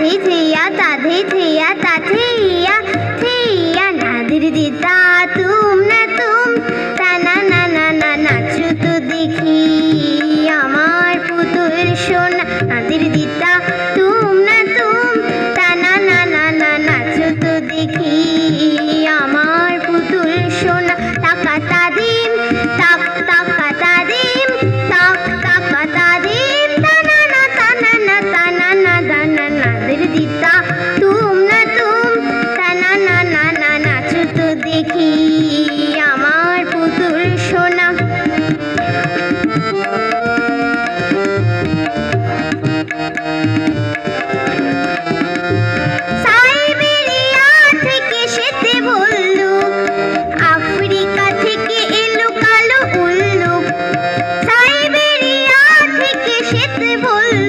তাধে থিয়া তাধে থিয়া তাথিয়া থিয়া নাদির দিতা তুম না তুম তা না না না না নাচো তো দেখি আমার পুতুল সোনা নাদির দিতা তুম না তুম তা না না না না নাচো তো দেখি আমার পুতুল সোনা টাকা তাদিম তাক টাকা তাদিম তাক টাকা তাদিম তা না না তা না না তা না না তা না নাদির দিতা তুম না তুম তা না না না না নাচো তো দেখি আমার পুতুল সোনা সাইবেরিয়া থেকে সেতে ভল্লুক আফ্রিকা থেকে এলো কালো উল্লুক সাইবেরিয়া থেকে সেতে ভল্লুক